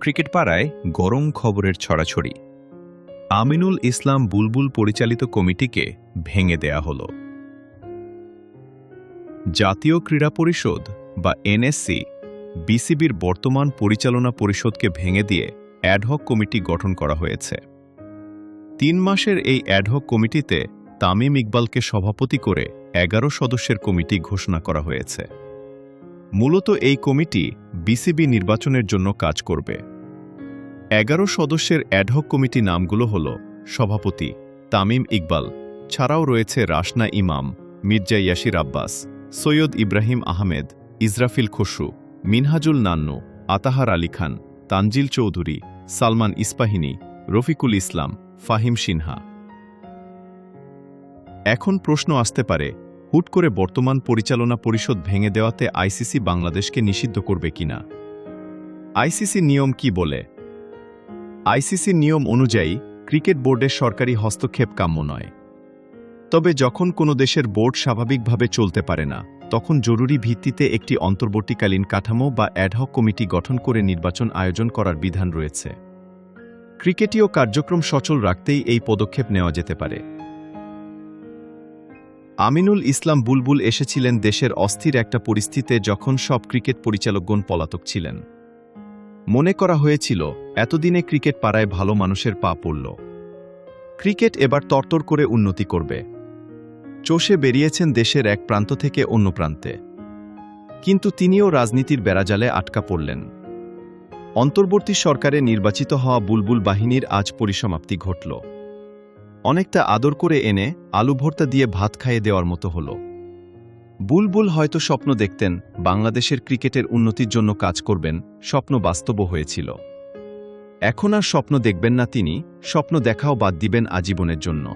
Cricket পাড়ায় গরম খবরের ছড়াছড়ি। আমিনুল ইসলাম বুলবুল পরিচালিত কমিটিকে ভেঙে দেয়া হল। জাতীয় ক্রীড়া পরিষদ বা এনএসসি বিসিবির বর্তমান পরিচালনা পরিষদকে ভেঙে দিয়ে অ্যাডহক কমিটি গঠন করা হয়েছে। ৩ মাসের এই অ্যাডহক কমিটিতে তামিম ইকবালকে সভাপতি করে ১১ সদস্যের কমিটি ঘোষণা করা হয়েছে। মূলত এই কমিটি বিসিবি নির্বাচনের জন্য কাজ করবে। ১১ সদস্যের অ্যাডহক কমিটি নামগুলো হল: সভাপতি তামিম ইকবাল, ছাড়াও রয়েছে রাশনা ইমাম, মির্জা ইয়াসির আব্বাস, সৈয়দ ইব্রাহিম আহমেদ, ইসরাফিল খসরু, মিনহাজুল নান্নু, আতাহার আলী খান, তানজিল চৌধুরী, সালমান ইস্পাহিনী, রফিকুল ইসলাম, ফাহিম সিনহা। এখন প্রশ্ন আসতে পারে, হুট করে বর্তমান পরিচালনা পরিষদ ভেঙে দেওয়াতে আইসিসি বাংলাদেশকে নিষিদ্ধ করবে কিনা? আইসিসি নিয়ম কি বলে? আইসিসির নিয়ম অনুযায়ী ক্রিকেট বোর্ডের সরকারি হস্তক্ষেপ কাম্য নয়। তবে যখন কোনো দেশের বোর্ড স্বাভাবিকভাবে চলতে পারে না, তখন জরুরি ভিত্তিতে একটি অন্তর্বর্তীকালীন কাঠামো বা অ্যাডহক কমিটি গঠন করে নির্বাচন আয়োজন করার বিধান রয়েছে। ক্রিকেটীয় কার্যক্রম সচল রাখতেই এই পদক্ষেপ নেওয়া যেতে পারে। আমিনুল ইসলাম বুলবুল এসেছিলেন দেশের অস্থির একটা পরিস্থিতিতে, যখন সব ক্রিকেট পরিচালকগণ পলাতক ছিলেন। মনে করা হয়েছিল এতদিনে ক্রিকেট পাড়ায় ভালো মানুষের পা পড়ল, ক্রিকেট এবার তরতর করে উন্নতি করবে। চষে বেরিয়েছেন দেশের এক প্রান্ত থেকে অন্য প্রান্তে। কিন্তু তিনিও রাজনীতির বেড়াজালে আটকা পড়লেন। অন্তর্বর্তী সরকারে নির্বাচিত হওয়া বুলবুল বাহিনীর আজ পরিসমাপ্তি ঘটল। অনেকটা আদর করে এনে আলু ভর্তা দিয়ে ভাত খাইয়ে দেওয়ার মতো হল। বুলবুল হয়তো স্বপ্ন দেখতেন বাংলাদেশের ক্রিকেটের উন্নতির জন্য কাজ করবেন, স্বপ্ন বাস্তবও হয়েছিল। এখন আর স্বপ্ন দেখবেন না তিনি, স্বপ্ন দেখাও বাদ দিবেন আজীবনের জন্য।